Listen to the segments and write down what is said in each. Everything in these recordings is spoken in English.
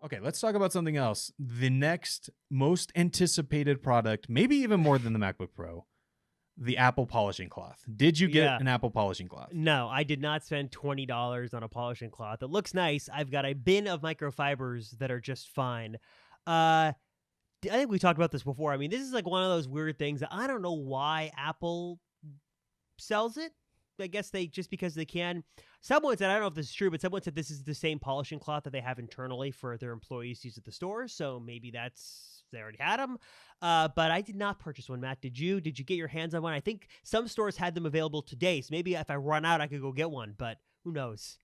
Okay, let's talk about something else. The next most anticipated product, maybe even more than the MacBook Pro, the Apple polishing cloth. Did you get Yeah. an Apple polishing cloth? No, I did not spend $20 on a polishing cloth. It looks nice. I've got a bin of microfibers that are just fine. I think we talked about this before. I mean, this is like one of those weird things that I don't know why Apple sells it. I guess they just because they can. Someone said, I don't know if this is true, but someone said this is the same polishing cloth that they have internally for their employees to use at the store. So maybe they already had them. But I did not purchase one. Matt, did you? Did you get your hands on one? I think some stores had them available today. So maybe if I run out, I could go get one. But who knows?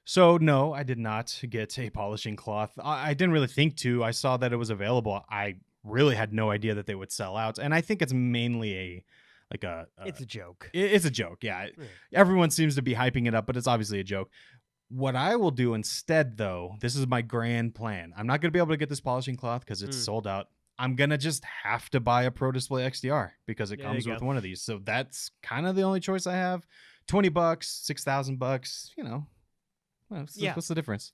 So no, I did not get a polishing cloth. I didn't really think to. I saw that it was available. I really had no idea that they would sell out, and I think it's mainly It's a joke. it's a joke. Yeah, everyone seems to be hyping it up, but it's obviously a joke. What I will do instead, though, this is my grand plan. I'm not going to be able to get this polishing cloth because it's sold out. I'm going to just have to buy a Pro Display XDR because it comes with one of these. So that's kind of the only choice I have. $20, $6,000, you know. What's the difference?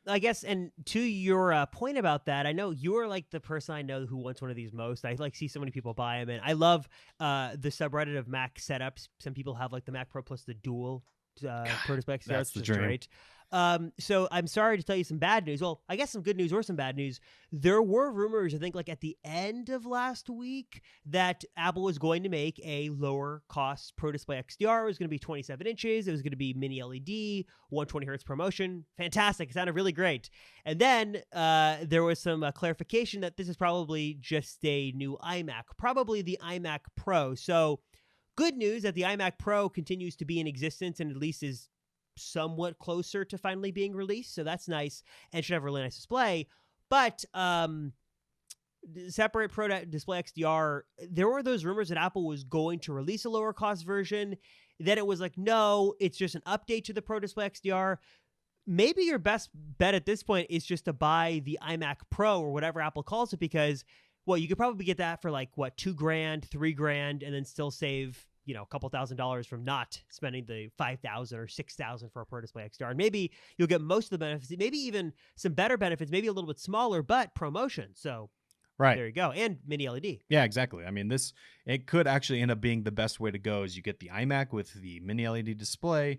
I guess, and to your point about that, I know you're like the person I know who wants one of these most. I like see so many people buy them, and I love the subreddit of Mac setups. Some people have like the Mac Pro plus the dual Pro Display XDR, that's the which is dream. great. So I'm sorry to tell you some bad news. Well, I guess some good news or some bad news. There were rumors, I think, like at the end of last week, that Apple was going to make a lower cost Pro Display XDR. It was going to be 27 inches. It was going to be mini LED, 120 hertz ProMotion. Fantastic. It sounded really great. And then there was some clarification that this is probably just a new iMac, probably the iMac Pro. So good news that the iMac Pro continues to be in existence and at least is somewhat closer to finally being released. So that's nice and should have a really nice display. But separate Pro Display XDR, there were those rumors that Apple was going to release a lower cost version. Then it was like, no, it's just an update to the Pro Display XDR. Maybe your best bet at this point is just to buy the iMac Pro or whatever Apple calls it, because, well, you could probably get that for like, what, $2,000, $3,000, and then still save, you know, a couple $1,000s from not spending the $5,000 or $6,000 for a Pro Display XDR. And maybe you'll get most of the benefits, maybe even some better benefits, maybe a little bit smaller, but ProMotion. So right there you go. And mini LED. Yeah, exactly. I mean, it could actually end up being the best way to go is you get the iMac with the mini LED display.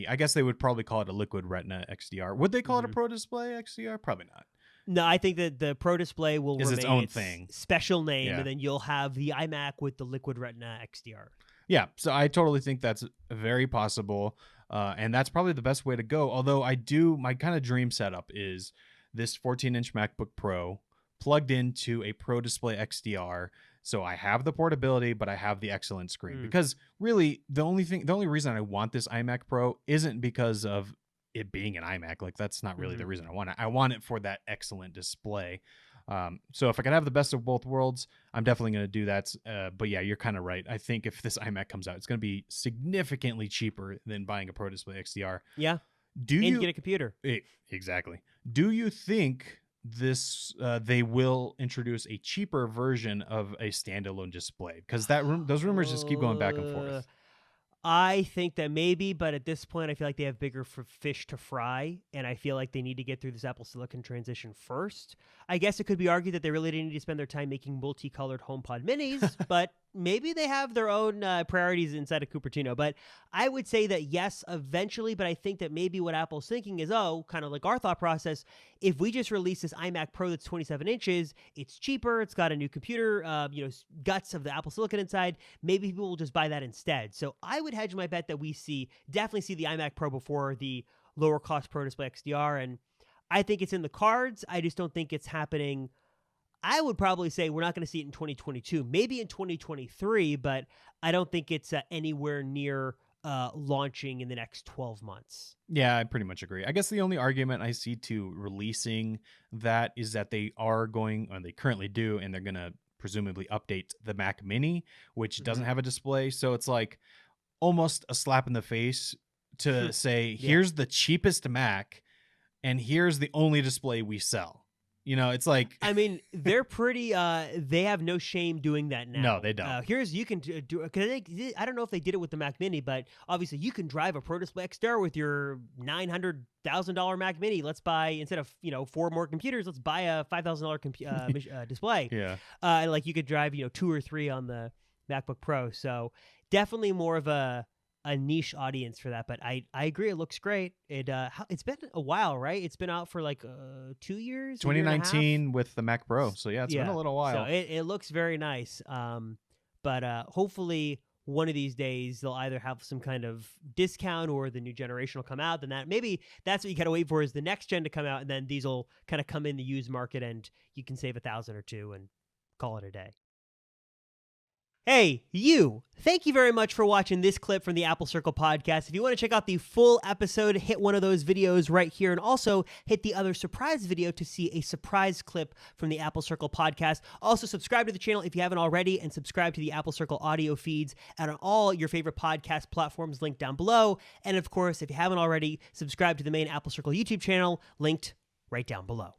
I guess they would probably call it a Liquid Retina XDR. Would they call it a Pro Display XDR? Probably not. No, I think that the Pro Display will remain its own thing. Special name, and then you'll have the iMac with the Liquid Retina XDR. Yeah, so I totally think that's very possible, and that's probably the best way to go. Although my kind of dream setup is this 14-inch MacBook Pro plugged into a Pro Display XDR, so I have the portability, but I have the excellent screen. Because really, the only reason I want this iMac Pro isn't because of it being an iMac. Like, that's not really the reason I want it. I want it for that excellent display. So if I can have the best of both worlds, I'm definitely going to do that. But yeah, you're kind of right. I think if this iMac comes out, it's going to be significantly cheaper than buying a Pro Display XDR. Yeah. You get a computer. Exactly. Do you think they will introduce a cheaper version of a standalone display? Because those rumors just keep going back and forth. I think that maybe, but at this point, I feel like they have bigger fish to fry, and I feel like they need to get through this Apple Silicon transition first. I guess it could be argued that they really didn't need to spend their time making multicolored HomePod minis, but maybe they have their own priorities inside of Cupertino. But I would say that yes, eventually, but I think that maybe what Apple's thinking is, kind of like our thought process, if we just release this iMac Pro that's 27 inches, it's cheaper, it's got a new computer, guts of the Apple Silicon inside, maybe people will just buy that instead. So I would hedge my bet that we definitely see the iMac Pro before the lower cost Pro Display XDR, and I think it's in the cards. I just don't think it's happening. I would probably say we're not going to see it in 2022, maybe in 2023, but I don't think it's anywhere near launching in the next 12 months. Yeah, I pretty much agree. I guess the only argument I see to releasing that is that they currently do, and they're going to presumably update the Mac Mini, which doesn't have a display. So it's like almost a slap in the face to say, here's the cheapest Mac, and here's the only display we sell. You know, it's like I mean, they're pretty. They have no shame doing that now. No, they don't. You can do. Cause I don't know if they did it with the Mac Mini, but obviously you can drive a Pro Display XDR with your $900,000 Mac Mini. Let's buy, instead of 4 more computers, let's buy a $5,000 display. Yeah. Like you could drive 2 or 3 on the MacBook Pro. So definitely more of a niche audience for that, but I agree, it looks great. It's been a while, right? It's been out for like 2 years, 2019 with the Mac Pro, so yeah, it's been a little while. So it looks very nice. But hopefully one of these days they'll either have some kind of discount or the new generation will come out. Then maybe that's what you gotta wait for, is the next gen to come out, and then these will kind of come in the used market and you can save $1,000 or $2,000 and call it a day. Hey, you! Thank you very much for watching this clip from the Apple Circle podcast. If you want to check out the full episode, hit one of those videos right here, and also hit the other surprise video to see a surprise clip from the Apple Circle podcast. Also, subscribe to the channel if you haven't already, and subscribe to the Apple Circle audio feeds and on all your favorite podcast platforms linked down below. And of course, if you haven't already, subscribe to the main Apple Circle YouTube channel linked right down below.